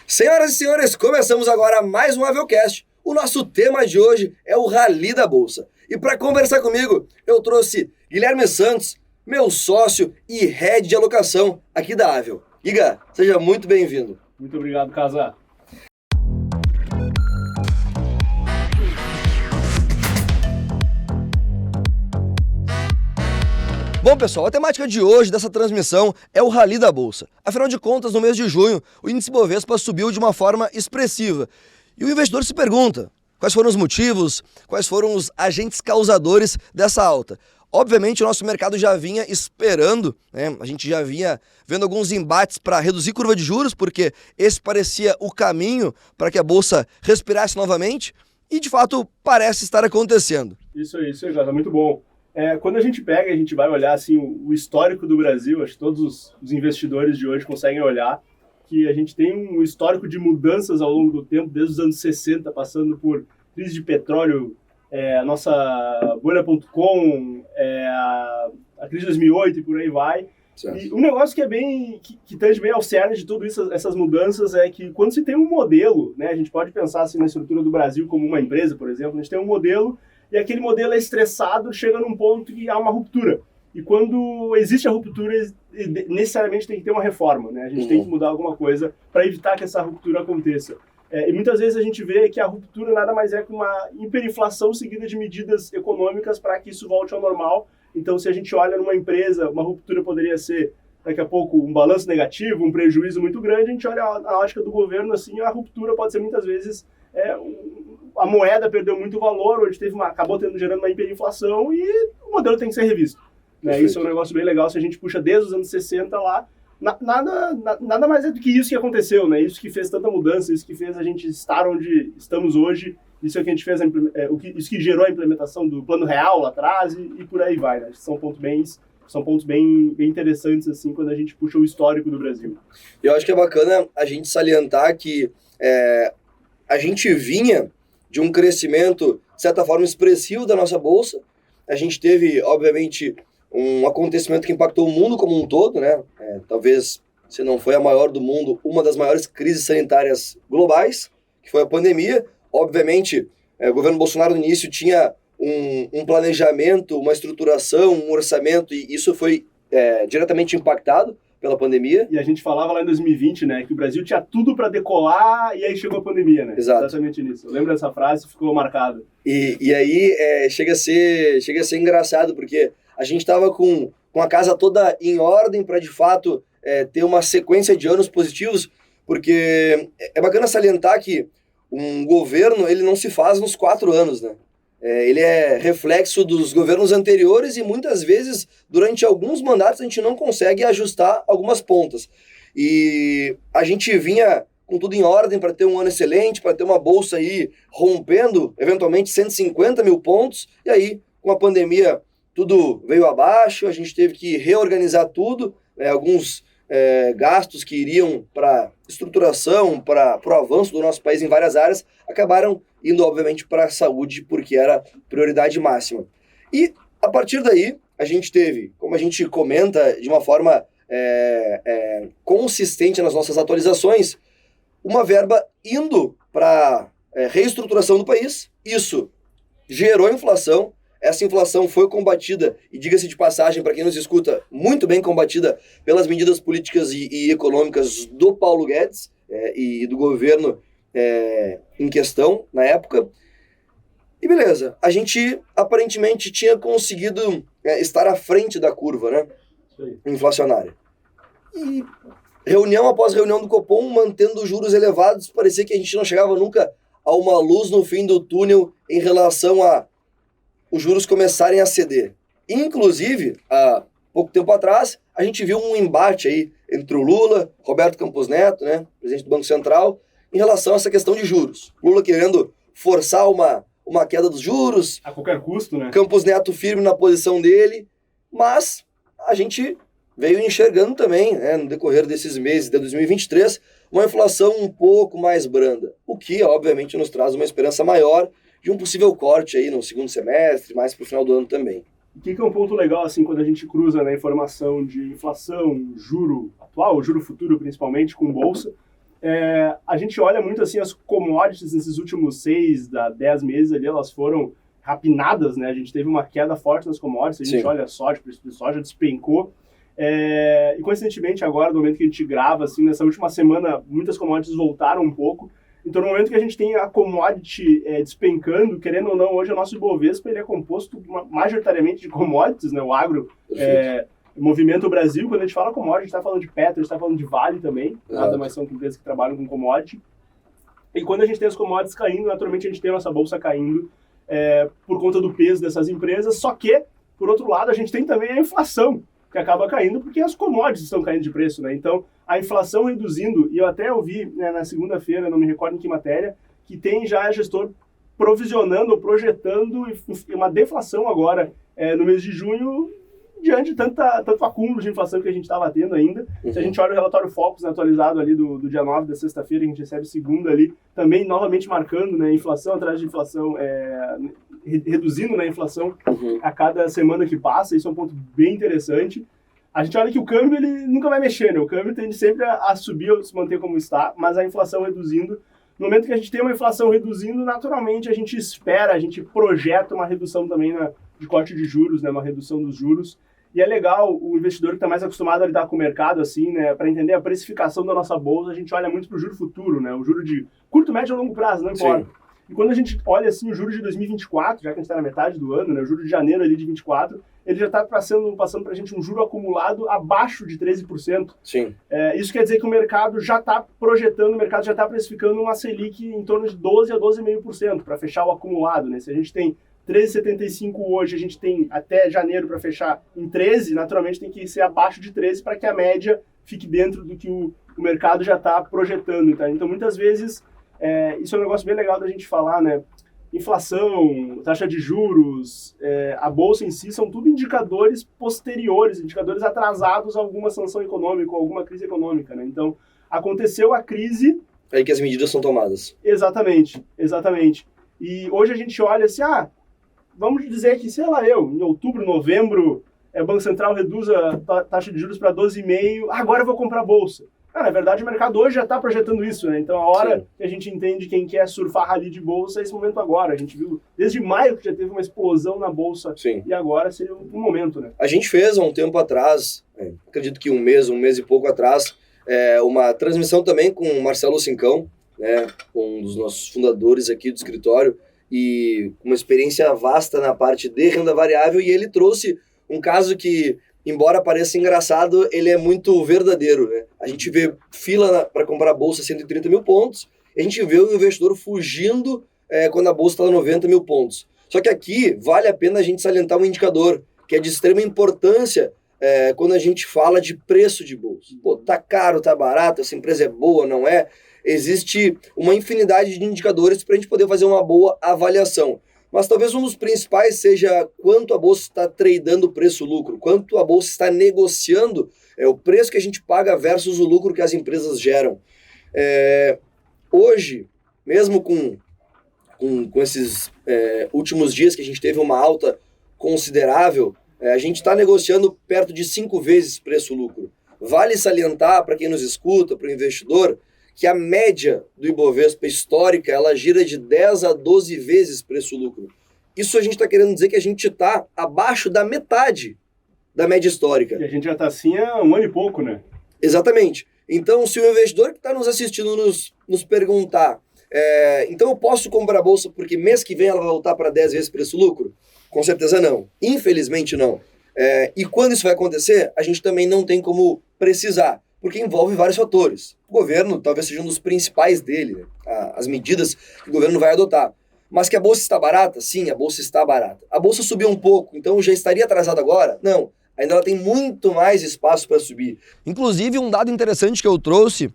Senhoras e senhores, começamos agora mais um Avelcast. O nosso tema de hoje é o Rally da Bolsa. E para conversar comigo, eu trouxe Guilherme Santos, meu sócio e head de alocação aqui da Avel. Giga, seja muito bem-vindo. Muito obrigado, Casa. Bom, pessoal, a temática de hoje dessa transmissão é o Rally da Bolsa. Afinal de contas, no mês de junho, o índice Bovespa subiu de uma forma expressiva. E o investidor se pergunta, quais foram os motivos, quais foram os agentes causadores dessa alta? Obviamente, o nosso mercado já vinha esperando, né? A gente já vinha vendo alguns embates para reduzir curva de juros, porque esse parecia o caminho para que a Bolsa respirasse novamente, e de fato parece estar acontecendo. Isso aí, Casa, muito bom. Quando a gente vai olhar assim, o histórico do Brasil, acho que todos os investidores de hoje conseguem olhar, que a gente tem um histórico de mudanças ao longo do tempo, desde os anos 60, passando por crise de petróleo, a nossa bolha.com, a crise de 2008 e por aí vai. Certo. E um negócio que é que tange bem ao cerne de tudo isso, essas mudanças, é que quando se tem um modelo, né, a gente pode pensar assim, na estrutura do Brasil como uma empresa, por exemplo, a gente tem um modelo e aquele modelo é estressado, chega num ponto que há uma ruptura. E quando existe a ruptura, necessariamente tem que ter uma reforma, né? A gente tem que mudar alguma coisa para evitar que essa ruptura aconteça. E muitas vezes a gente vê que a ruptura nada mais é que uma hiperinflação seguida de medidas econômicas para que isso volte ao normal. Então, se a gente olha numa empresa, uma ruptura poderia ser, daqui a pouco, um balanço negativo, um prejuízo muito grande. A gente olha a ótica do governo, assim, a ruptura pode ser muitas vezes a moeda perdeu muito valor, hoje acabou gerando uma hiperinflação e o modelo tem que ser revisto. Né? Isso é um negócio bem legal, se a gente puxa desde os anos 60 lá, nada mais é do que isso que aconteceu, né? Isso que fez tanta mudança, isso que fez a gente estar onde estamos hoje, isso é que a gente fez, isso que gerou a implementação do Plano Real lá atrás e por aí vai. Né? São pontos bem interessantes assim, quando a gente puxa o histórico do Brasil. Eu acho que é bacana a gente salientar que a gente vinha de um crescimento, de certa forma, expressivo da nossa Bolsa. A gente teve, obviamente, um acontecimento que impactou o mundo como um todo, né? Talvez, se não foi a maior do mundo, uma das maiores crises sanitárias globais, que foi a pandemia. Obviamente, o governo Bolsonaro, no início, tinha um planejamento, uma estruturação, um orçamento, e isso foi diretamente impactado pela pandemia. E a gente falava lá em 2020, né, que o Brasil tinha tudo para decolar e aí chegou a pandemia, né? Exato. Exatamente nisso. Eu lembro dessa frase, ficou marcada. E aí chega a ser engraçado, porque a gente estava com a casa toda em ordem para, de fato, ter uma sequência de anos positivos, porque é bacana salientar que um governo ele não se faz nos 4 anos, né? Ele é reflexo dos governos anteriores e muitas vezes, durante alguns mandatos, a gente não consegue ajustar algumas pontas. E a gente vinha com tudo em ordem para ter um ano excelente, para ter uma bolsa aí rompendo, eventualmente, 150 mil pontos. E aí, com a pandemia, tudo veio abaixo, a gente teve que reorganizar tudo, alguns gastos que iriam para estruturação, para o avanço do nosso país em várias áreas, acabaram indo, obviamente, para a saúde, porque era prioridade máxima. E, a partir daí, a gente teve, como a gente comenta de uma forma consistente nas nossas atualizações, uma verba indo para reestruturação do país. Isso gerou inflação. Essa inflação foi combatida, e diga-se de passagem, para quem nos escuta, muito bem combatida pelas medidas políticas e econômicas do Paulo Guedes e do governo em questão na época. E beleza, a gente aparentemente tinha conseguido estar à frente da curva, né, inflacionária. E reunião após reunião do Copom, mantendo os juros elevados, parecia que a gente não chegava nunca a uma luz no fim do túnel em relação a os juros começarem a ceder. Inclusive, há pouco tempo atrás, a gente viu um embate aí entre o Lula, Roberto Campos Neto, né, presidente do Banco Central, em relação a essa questão de juros. Lula querendo forçar uma queda dos juros. A qualquer custo, né? Campos Neto firme na posição dele, mas a gente veio enxergando também, né, no decorrer desses meses de 2023, uma inflação um pouco mais branda, o que, obviamente, nos traz uma esperança maior de um possível corte aí no segundo semestre, mais para o final do ano também. O que é um ponto legal, assim, quando a gente cruza na informação de inflação, juro atual, juro futuro principalmente, com bolsa, A gente olha muito assim as commodities nesses últimos 6 a 10 meses ali, elas foram rapinadas, né? A gente teve uma queda forte nas commodities, a gente olha a soja, o preço de soja despencou. E coincidentemente agora, no momento que a gente grava, assim, nessa última semana, muitas commodities voltaram um pouco. Então, no momento que a gente tem a commodity despencando, querendo ou não, hoje o nosso Ibovespa ele é composto majoritariamente de commodities, né? O agro movimenta o Brasil. Quando a gente fala commodity, a gente está falando de Petro, a gente está falando de Vale também, nada mais são que empresas que trabalham com commodity. E quando a gente tem as commodities caindo, naturalmente a gente tem a nossa bolsa caindo por conta do peso dessas empresas, só que, por outro lado, a gente tem também a inflação, que acaba caindo porque as commodities estão caindo de preço, né? Então, a inflação reduzindo, e eu até ouvi, né, na segunda-feira, não me recordo em que matéria, que tem já gestor provisionando ou projetando uma deflação agora no mês de junho, diante de tanto acúmulo de inflação que a gente estava tendo ainda. Se a gente olha o relatório Focus, né, atualizado ali do dia 9 da sexta-feira, a gente recebe segunda ali, também novamente marcando, né, inflação atrás de inflação, reduzindo, né, a inflação a cada semana que passa. Isso é um ponto bem interessante. A gente olha que o câmbio ele nunca vai mexer, né? O câmbio tende sempre a subir ou se manter como está, mas a inflação reduzindo. No momento que a gente tem uma inflação reduzindo, naturalmente a gente espera, a gente projeta uma redução também de corte de juros, né? Uma redução dos juros. E é legal, o investidor que está mais acostumado a lidar com o mercado, assim, né? Para entender a precificação da nossa bolsa, a gente olha muito para o juro futuro, né? O juro de curto, médio ou longo prazo, não importa. Sim. E quando a gente olha assim, o juro de 2024, já que a gente está na metade do ano, né? O juro de janeiro ali de 24, ele já está passando para a gente um juro acumulado abaixo de 13%. Sim. Isso quer dizer que o mercado já está projetando, o mercado já está precificando uma Selic em torno de 12% a 12,5% para fechar o acumulado, né? Se a gente tem 13,75 hoje, a gente tem até janeiro para fechar em 13, naturalmente tem que ser abaixo de 13 para que a média fique dentro do que o mercado já está projetando. Tá? Então, muitas vezes, isso é um negócio bem legal da gente falar, né? Inflação, taxa de juros, a bolsa em si, são tudo indicadores posteriores, indicadores atrasados a alguma sanção econômica, ou alguma crise econômica, né? Então, aconteceu a crise... É aí que as medidas são tomadas. Exatamente. E hoje a gente olha assim, vamos dizer que, sei lá, em outubro, novembro, o Banco Central reduz a taxa de juros para 12,5%, agora eu vou comprar a bolsa. Na verdade, o mercado hoje já está projetando isso, né? Então, a hora que a gente entende quem quer surfar rally de bolsa é esse momento agora. A gente viu desde maio que já teve uma explosão na bolsa. Sim. E agora seria um momento, né? A gente fez há um tempo atrás, acredito que um mês e pouco atrás, uma transmissão também com o Marcelo Cincão, né, um dos nossos fundadores aqui do escritório, e uma experiência vasta na parte de renda variável, e ele trouxe um caso que, embora pareça engraçado, ele é muito verdadeiro, né? A gente vê fila para comprar a bolsa 130 mil pontos, e a gente vê o investidor fugindo quando a bolsa está a 90 mil pontos. Só que aqui vale a pena a gente salientar um indicador que é de extrema importância quando a gente fala de preço de bolsa. Pô, tá caro, tá barato, essa empresa é boa, não é? Existe uma infinidade de indicadores para a gente poder fazer uma boa avaliação. Mas talvez um dos principais seja quanto a bolsa está tradando preço-lucro, quanto a bolsa está negociando o preço que a gente paga versus o lucro que as empresas geram. Hoje, mesmo com esses últimos dias que a gente teve uma alta considerável, a gente está negociando perto de 5 vezes preço-lucro. Vale salientar para quem nos escuta, para o investidor, que a média do Ibovespa histórica, ela gira de 10 a 12 vezes preço-lucro. Isso a gente está querendo dizer que a gente está abaixo da metade da média histórica. E a gente já está assim há um ano e pouco, né? Exatamente. Então, se o investidor que está nos assistindo nos perguntar, então eu posso comprar a bolsa porque mês que vem ela vai voltar para 10 vezes preço-lucro? Com certeza não. Infelizmente não. E quando isso vai acontecer, a gente também não tem como precisar, porque envolve vários fatores. O governo talvez seja um dos principais dele, né? As medidas que o governo vai adotar. Mas que a bolsa está barata? Sim, a bolsa está barata. A bolsa subiu um pouco, então já estaria atrasada agora? Não. Ainda ela tem muito mais espaço para subir. Inclusive, um dado interessante que eu trouxe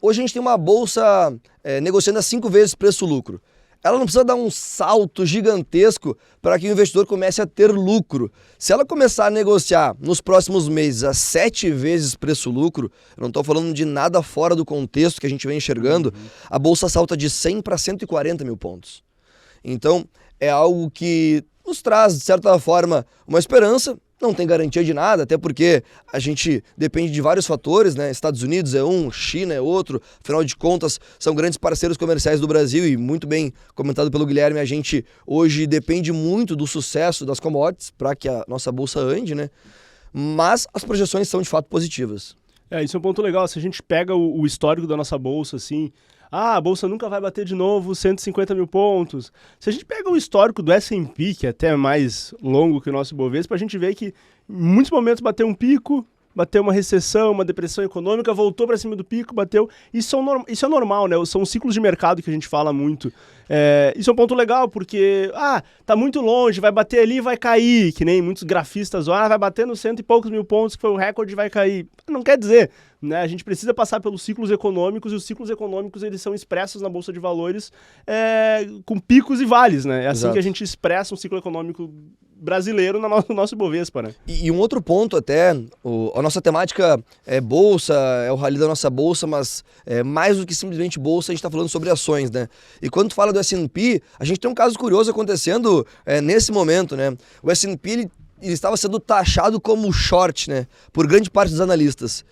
hoje a gente tem uma bolsa negociando a 5 vezes preço-lucro. Ela não precisa dar um salto gigantesco para que o investidor comece a ter lucro. Se ela começar a negociar nos próximos meses a 7 vezes preço-lucro, eu não estou falando de nada fora do contexto que a gente vem enxergando, a bolsa salta de 100 para 140 mil pontos. Então, é algo que nos traz, de certa forma, uma esperança não tem garantia de nada, até porque a gente depende de vários fatores, né? Estados Unidos é um, China é outro, afinal de contas são grandes parceiros comerciais do Brasil e muito bem comentado pelo Guilherme, a gente hoje depende muito do sucesso das commodities para que a nossa bolsa ande, né? Mas as projeções são de fato positivas. Isso é um ponto legal, se a gente pega o histórico da nossa bolsa, assim, a bolsa nunca vai bater de novo 150 mil pontos. Se a gente pega o histórico do S&P, que é até mais longo que o nosso Ibovespa, a gente vê que em muitos momentos bateu um pico, bateu uma recessão, uma depressão econômica, voltou para cima do pico, bateu. Isso é normal, né? São ciclos de mercado que a gente fala muito. Isso é um ponto legal, porque tá muito longe, vai bater ali e vai cair, que nem muitos grafistas, vai bater nos 100 e poucos mil pontos, que foi o recorde, vai cair. Não quer dizer, né? A gente precisa passar pelos ciclos econômicos, e os ciclos econômicos eles são expressos na Bolsa de Valores com picos e vales, né? É assim que a gente expressa um ciclo econômico brasileiro no nosso Ibovespa, né? E um outro ponto até, a nossa temática é bolsa, é o rally da nossa bolsa, mas mais do que simplesmente bolsa, a gente está falando sobre ações, né? E quando tu fala do S&P, a gente tem um caso curioso acontecendo nesse momento, né? O S&P ele estava sendo taxado como short, né? Por grande parte dos analistas.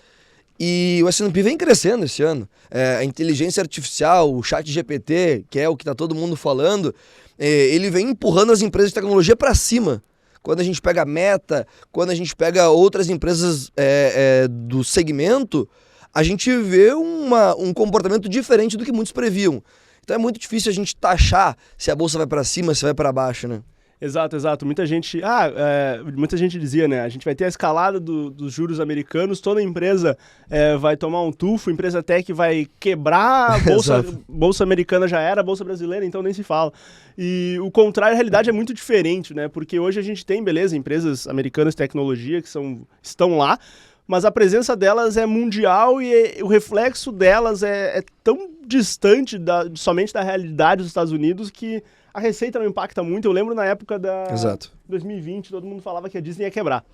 E o S&P vem crescendo esse ano. A inteligência artificial, o chat GPT, que é o que está todo mundo falando, ele vem empurrando as empresas de tecnologia para cima. Quando a gente pega a Meta, quando a gente pega outras empresas do segmento, a gente vê um comportamento diferente do que muitos previam. Então é muito difícil a gente taxar se a bolsa vai para cima, se vai para baixo, né? Exato. Muita gente dizia, né? A gente vai ter a escalada dos juros americanos, toda empresa vai tomar um tufo, empresa tech vai quebrar, bolsa americana já era, bolsa brasileira, então nem se fala. E o contrário, a realidade é muito diferente, né? Porque hoje a gente tem, beleza, empresas americanas de tecnologia que estão lá, mas a presença delas é mundial e o reflexo delas é tão distante somente da realidade dos Estados Unidos que a receita não impacta muito. Eu lembro na época da 2020, todo mundo falava que a Disney ia quebrar.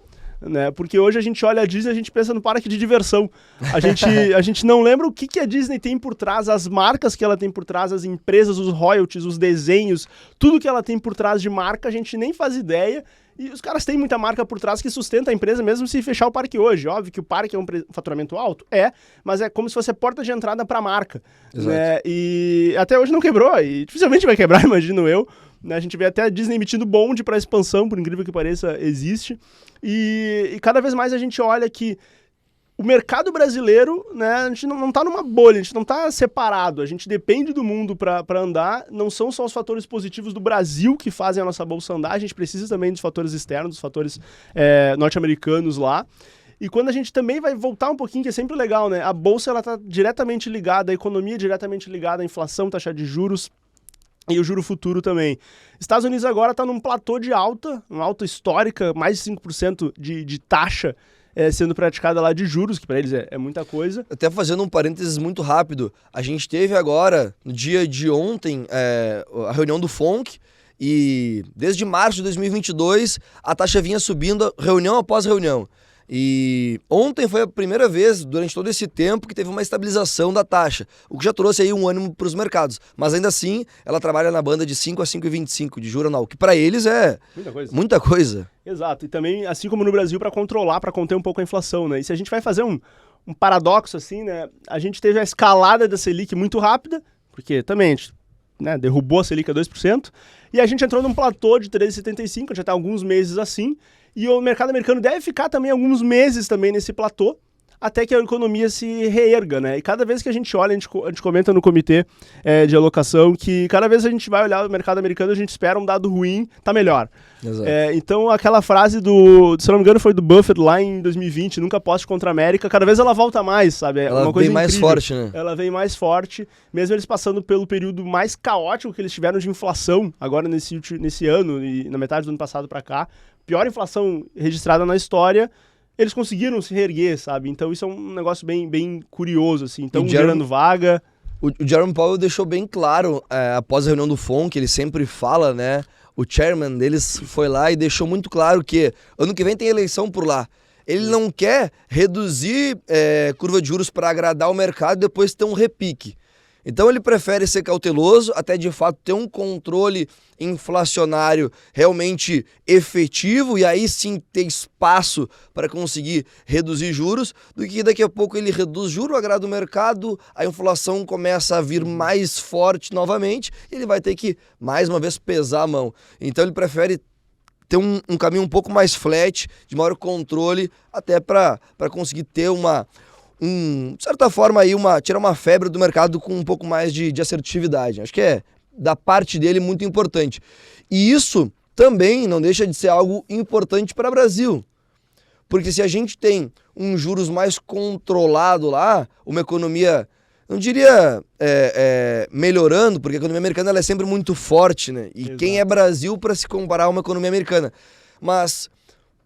Né? Porque hoje a gente olha a Disney e a gente pensa no parque de diversão. A gente não lembra o que a Disney tem por trás, as marcas que ela tem por trás, as empresas, os royalties, os desenhos, tudo que ela tem por trás de marca, a gente nem faz ideia. E os caras têm muita marca por trás que sustenta a empresa mesmo se fechar o parque hoje. Óbvio que o parque é um faturamento alto, mas é como se fosse a porta de entrada para a marca. Né? E até hoje não quebrou, e dificilmente vai quebrar, imagino eu. Né? A gente vê até a Disney emitindo bonde para expansão, por incrível que pareça, existe. E cada vez mais a gente olha que o mercado brasileiro, né, a gente não está numa bolha, a gente não está separado, a gente depende do mundo para andar, não são só os fatores positivos do Brasil que fazem a nossa bolsa andar, a gente precisa também dos fatores externos, dos fatores norte-americanos lá. E quando a gente também vai voltar um pouquinho, que é sempre legal, né, a bolsa está diretamente ligada, a economia diretamente ligada à inflação, taxa de juros, e o juro futuro também. Estados Unidos agora está num platô de alta, uma alta histórica, mais de 5% de taxa sendo praticada lá de juros, que para eles é muita coisa. Até fazendo um parênteses muito rápido, a gente teve agora, no dia de ontem, a reunião do FONC, e desde março de 2022 a taxa vinha subindo reunião após reunião. E ontem foi a primeira vez, durante todo esse tempo, que teve uma estabilização da taxa, o que já trouxe aí um ânimo para os mercados. Mas ainda assim, ela trabalha na banda de 5 a 5,25 de juro anual, que para eles é muita coisa. Exato, e também, assim como no Brasil, para controlar, para conter um pouco a inflação, né? E se a gente vai fazer um paradoxo assim, né? A gente teve a escalada da Selic muito rápida, porque também a gente, né, derrubou a Selic a 2%, e a gente entrou num platô de 13,75, já está alguns meses assim, e o mercado americano deve ficar também alguns meses também nesse platô, até que a economia se reerga, né? E cada vez que a gente olha, a gente comenta no comitê de alocação que cada vez a gente vai olhar o mercado americano, a gente espera um dado ruim, tá melhor. Então aquela frase se não me engano, foi do Buffett lá em 2020, nunca aposte contra a América, cada vez ela volta mais, sabe? Ela uma coisa vem mais forte, né? Ela vem mais forte, mesmo eles passando pelo período mais caótico que eles tiveram de inflação, agora nesse ano e na metade do ano passado para cá, pior inflação registrada na história, eles conseguiram se reerguer, sabe? Então isso é um negócio bem curioso, assim. Então, gerando vaga. O Jerome Powell deixou bem claro, após a reunião do FONC, ele sempre fala, né? O chairman deles foi lá e deixou muito claro que ano que vem tem eleição por lá. Ele não quer reduzir curva de juros para agradar o mercado e depois ter um repique. Então ele prefere ser cauteloso, até de fato ter um controle inflacionário realmente efetivo e aí sim ter espaço para conseguir reduzir juros, do que daqui a pouco ele reduz juros, agrada o mercado, a inflação começa a vir mais forte novamente e ele vai ter que, mais uma vez, pesar a mão. Então ele prefere ter um caminho um pouco mais flat, de maior controle, até para conseguir ter de certa forma, aí tirar uma febre do mercado com um pouco mais de assertividade. Acho que é, da parte dele, muito importante. E isso também não deixa de ser algo importante para o Brasil. Porque se a gente tem um juros mais controlado lá, uma economia, não diria melhorando, porque a economia americana ela é sempre muito forte, né? E Exato. Quem é Brasil para se comparar a uma economia americana? Mas,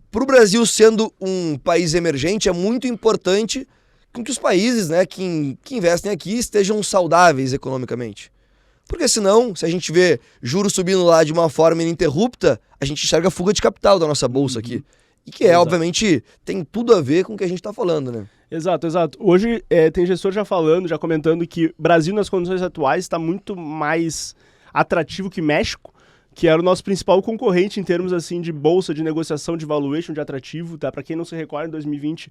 para o Brasil sendo um país emergente, é muito importante com que os países, né, que investem aqui estejam saudáveis economicamente. Porque senão, se a gente vê juros subindo lá de uma forma ininterrupta, a gente enxerga a fuga de capital da nossa bolsa aqui. E que obviamente, tem tudo a ver com o que a gente está falando, né? Exato. Hoje tem gestor já comentando que o Brasil nas condições atuais está muito mais atrativo que México, que era o nosso principal concorrente em termos assim de bolsa, de negociação, de valuation, de atrativo, tá? Para quem não se recorda, em 2020,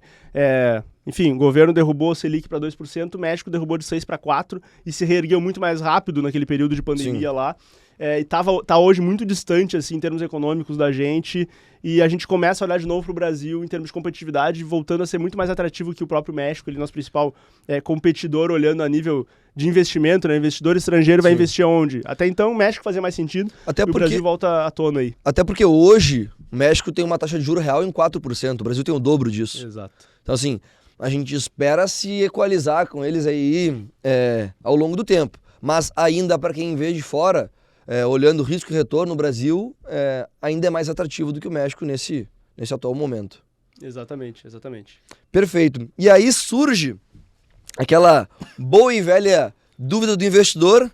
enfim, o governo derrubou o Selic para 2%, o México derrubou de 6% para 4% e se reergueu muito mais rápido naquele período de pandemia Sim. lá. E tá hoje muito distante, assim, em termos econômicos da gente, e a gente começa a olhar de novo para o Brasil em termos de competitividade, voltando a ser muito mais atrativo que o próprio México, ele é nosso principal competidor, olhando a nível de investimento, né? Investidor estrangeiro vai investir onde? Até então o México fazia mais sentido, o Brasil volta à tona aí. Até porque hoje o México tem uma taxa de juros real em 4%, o Brasil tem o dobro disso. Exato. Então assim, a gente espera se equalizar com eles aí ao longo do tempo, mas ainda para quem vê de fora, olhando risco e retorno, no Brasil ainda é mais atrativo do que o México nesse atual momento. Exatamente. Perfeito. E aí surge aquela boa e velha dúvida do investidor,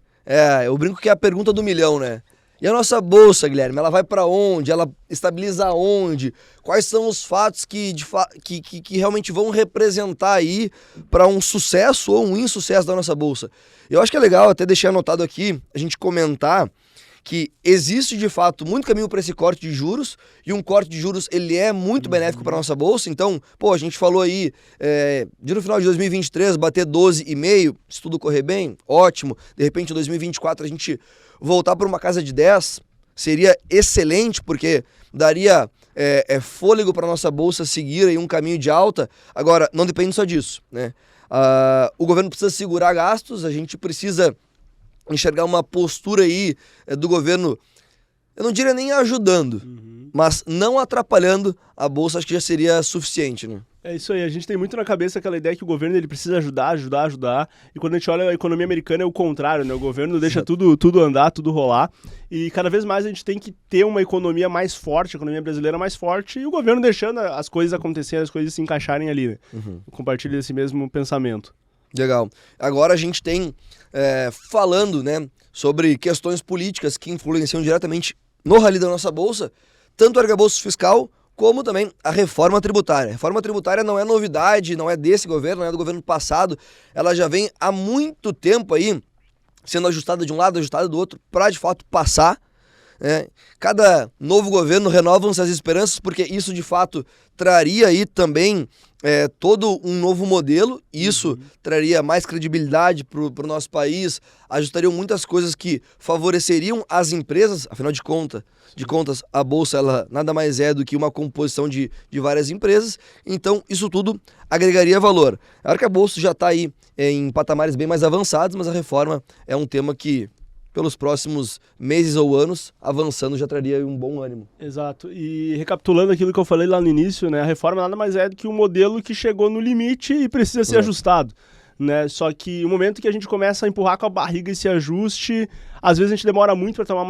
eu brinco que é a pergunta do milhão, né? E a nossa bolsa, Guilherme, ela vai para onde? Ela estabiliza aonde? Quais são os fatos que realmente vão representar aí para um sucesso ou um insucesso da nossa bolsa? Eu acho que é legal até deixar anotado aqui, a gente comentar que existe de fato muito caminho para esse corte de juros, e um corte de juros ele é muito benéfico para a nossa bolsa. Então, a gente falou aí de no final de 2023 bater 12,5, se tudo correr bem, ótimo. De repente em 2024 a gente voltar para uma casa de 10 seria excelente, porque daria fôlego para a nossa bolsa seguir aí um caminho de alta. Agora, não depende só disso, né? O governo precisa segurar gastos, a gente precisa enxergar uma postura aí do governo, eu não diria nem ajudando, mas não atrapalhando a bolsa, acho que já seria suficiente, né? É isso aí, a gente tem muito na cabeça aquela ideia que o governo ele precisa ajudar, e quando a gente olha a economia americana é o contrário, né? O governo deixa tudo andar, tudo rolar, e cada vez mais a gente tem que ter uma economia mais forte, a economia brasileira mais forte, e o governo deixando as coisas acontecerem, as coisas se encaixarem ali, né? Eu compartilho esse mesmo pensamento. Legal. Agora a gente tem, falando, né, sobre questões políticas que influenciam diretamente no rally da nossa bolsa, tanto o arcabouço fiscal como também a reforma tributária. A reforma tributária não é novidade, não é desse governo, não é do governo passado, ela já vem há muito tempo aí sendo ajustada de um lado, ajustada do outro, para de fato passar. Cada novo governo renova-se as esperanças, porque isso de fato traria aí também todo um novo modelo, e isso traria mais credibilidade para o nosso país, ajustariam muitas coisas que favoreceriam as empresas, afinal de contas, a bolsa ela nada mais é do que uma composição de várias empresas, então isso tudo agregaria valor. A arcabouço já está aí em patamares bem mais avançados, mas a reforma é um tema que pelos próximos meses ou anos, avançando já traria um bom ânimo. Exato. E recapitulando aquilo que eu falei lá no início, né, a reforma nada mais é do que um modelo que chegou no limite e precisa ser ajustado. Né? Só que o momento que a gente começa a empurrar com a barriga esse ajuste, às vezes a gente demora muito para tomar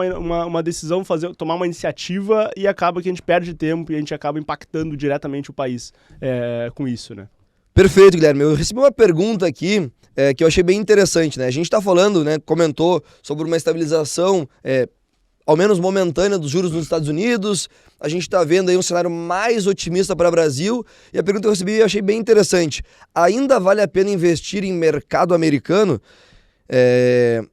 uma decisão, tomar uma iniciativa, e acaba que a gente perde tempo e a gente acaba impactando diretamente o país com isso, né? Perfeito, Guilherme. Eu recebi uma pergunta aqui que eu achei bem interessante, né? A gente está falando, né, comentou sobre uma estabilização, ao menos momentânea, dos juros nos Estados Unidos. A gente está vendo aí um cenário mais otimista para o Brasil. E a pergunta que eu recebi eu achei bem interessante. Ainda vale a pena investir em mercado americano?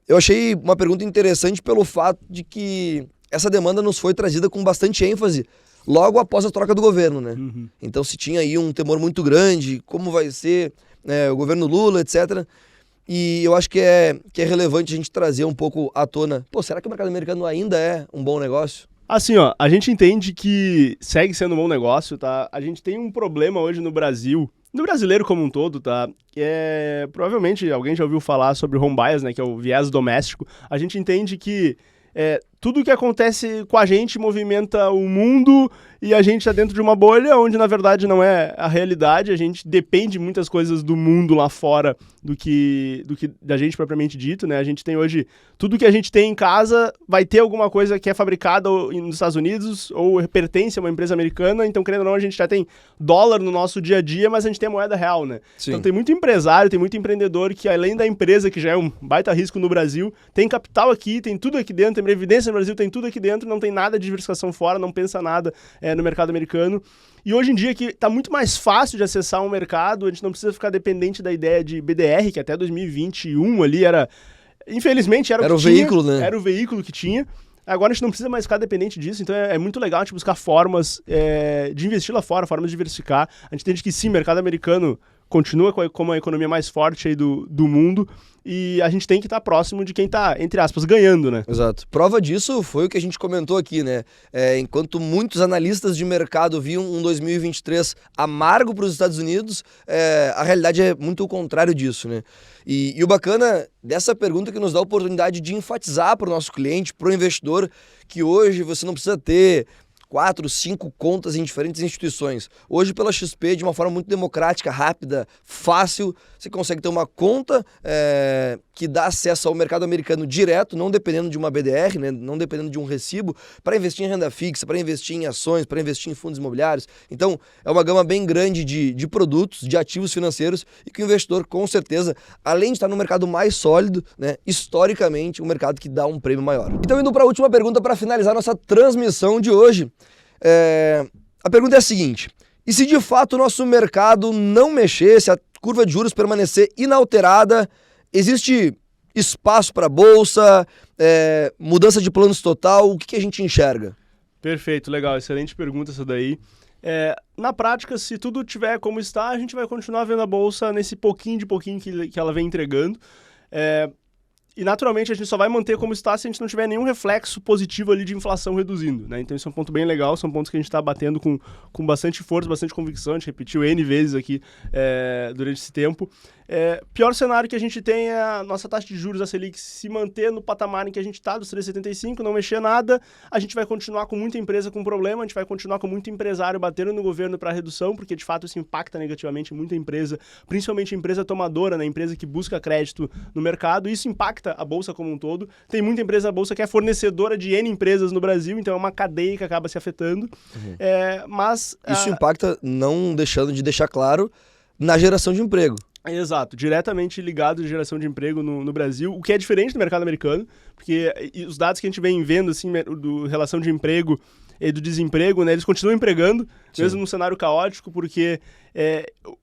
Eu achei uma pergunta interessante pelo fato de que essa demanda nos foi trazida com bastante ênfase logo após a troca do governo, né? Uhum. Então se tinha aí um temor muito grande, como vai ser o governo Lula, etc. E eu acho que é relevante a gente trazer um pouco à tona. Pô, será que o mercado americano ainda é um bom negócio? Assim, ó, a gente entende que segue sendo um bom negócio, tá? A gente tem um problema hoje no Brasil, no brasileiro como um todo, tá? Que provavelmente alguém já ouviu falar sobre home bias, né? Que é o viés doméstico. A gente entende que tudo que acontece com a gente movimenta o mundo e a gente está dentro de uma bolha onde, na verdade, não é a realidade. A gente depende de muitas coisas do mundo lá fora do que da gente propriamente dito, né? A gente tem hoje, tudo que a gente tem em casa vai ter alguma coisa que é fabricada nos Estados Unidos ou pertence a uma empresa americana. Então, querendo ou não, a gente já tem dólar no nosso dia a dia, mas a gente tem a moeda real, né? Sim. Então, tem muito empresário, tem muito empreendedor que, além da empresa, que já é um baita risco no Brasil, tem capital aqui, tem tudo aqui dentro, tem previdência no Brasil, tem tudo aqui dentro, não tem nada de diversificação fora, não pensa nada no mercado americano. E hoje em dia que está muito mais fácil de acessar um mercado, a gente não precisa ficar dependente da ideia de BDR, que até 2021 ali era, infelizmente, era o veículo, né? Era o veículo que tinha. Agora a gente não precisa mais ficar dependente disso, então é muito legal a gente buscar formas de investir lá fora, formas de diversificar. A gente entende que sim, o mercado americano continua como a economia mais forte aí do mundo, e a gente tem que estar próximo de quem está, entre aspas, ganhando, né? Exato. Prova disso foi o que a gente comentou aqui, né? Enquanto muitos analistas de mercado viam um 2023 amargo para os Estados Unidos, a realidade é muito o contrário disso, né? E o bacana dessa pergunta é que nos dá a oportunidade de enfatizar para o nosso cliente, para o investidor, que hoje você não precisa ter 4, 5 contas em diferentes instituições. Hoje, pela XP, de uma forma muito democrática, rápida, fácil, você consegue ter uma conta que dá acesso ao mercado americano direto, não dependendo de uma BDR, né, não dependendo de um recibo, para investir em renda fixa, para investir em ações, para investir em fundos imobiliários. Então, é uma gama bem grande de produtos, de ativos financeiros, e que o investidor, com certeza, além de estar no mercado mais sólido, né, historicamente, um mercado que dá um prêmio maior. Então, indo para a última pergunta para finalizar nossa transmissão de hoje, a pergunta é a seguinte: e se de fato o nosso mercado não mexer, se a curva de juros permanecer inalterada, existe espaço para a bolsa, mudança de planos total, o que a gente enxerga? Perfeito, legal, excelente pergunta essa daí. Na prática, se tudo tiver como está, a gente vai continuar vendo a bolsa nesse pouquinho que ela vem entregando. E naturalmente a gente só vai manter como está se a gente não tiver nenhum reflexo positivo ali de inflação reduzindo, né? Então isso é um ponto bem legal, são pontos que a gente está batendo com bastante força, bastante convicção, a gente repetiu N vezes aqui durante esse tempo. Pior cenário que a gente tem é a nossa taxa de juros, a Selic, se manter no patamar em que a gente está, dos 3,75, não mexer nada, a gente vai continuar com muita empresa com problema, a gente vai continuar com muito empresário batendo no governo para redução, porque de fato isso impacta negativamente muita empresa, principalmente empresa tomadora, né? Empresa que busca crédito no mercado, isso impacta a bolsa como um todo. Tem muita empresa, a bolsa que é fornecedora de N empresas no Brasil, então é uma cadeia que acaba se afetando. Mas isso impacta, não deixando de deixar claro, na geração de emprego. Exato, diretamente ligado à geração de emprego no Brasil, o que é diferente do mercado americano, porque os dados que a gente vem vendo, assim, do relação de emprego e do desemprego, né, eles continuam empregando, sim, mesmo num cenário caótico, porque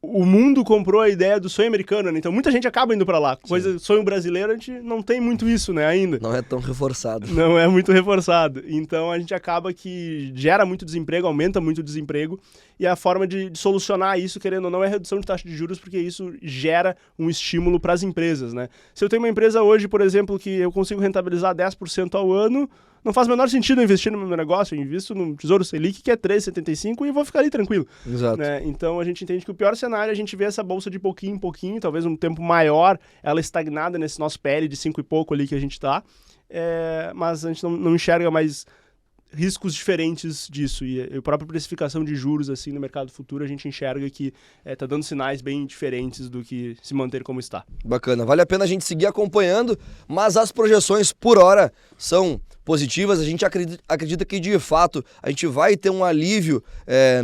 o mundo comprou a ideia do sonho americano, né? Então muita gente acaba indo para lá. Sonho brasileiro, a gente não tem muito isso, né, ainda. Não é tão reforçado. Não é muito reforçado. Então a gente acaba que gera muito desemprego, aumenta muito o desemprego, e a forma de solucionar isso, querendo ou não, é a redução de taxa de juros, porque isso gera um estímulo para as empresas, né? Se eu tenho uma empresa hoje, por exemplo, que eu consigo rentabilizar 10% ao ano, não faz o menor sentido eu investir no meu negócio, eu invisto no Tesouro Selic, que é 3,75, e vou ficar ali tranquilo. Exato. Né? Então a gente entende que o pior cenário é a gente ver essa bolsa de pouquinho em pouquinho, talvez um tempo maior, ela estagnada nesse nosso PL de 5 e pouco ali que a gente está, mas a gente não enxerga mais riscos diferentes disso, e a própria precificação de juros assim no mercado futuro a gente enxerga que está dando sinais bem diferentes do que se manter como está. Bacana, vale a pena a gente seguir acompanhando, mas as projeções por hora são positivas. A gente acredita que de fato a gente vai ter um alívio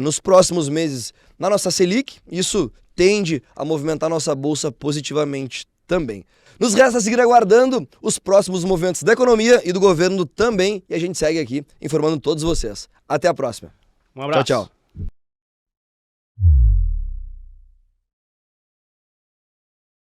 nos próximos meses na nossa Selic, isso tende a movimentar nossa bolsa positivamente também. Nos resta seguir aguardando os próximos movimentos da economia e do governo também, e a gente segue aqui informando todos vocês. Até a próxima. Um abraço. Tchau, tchau.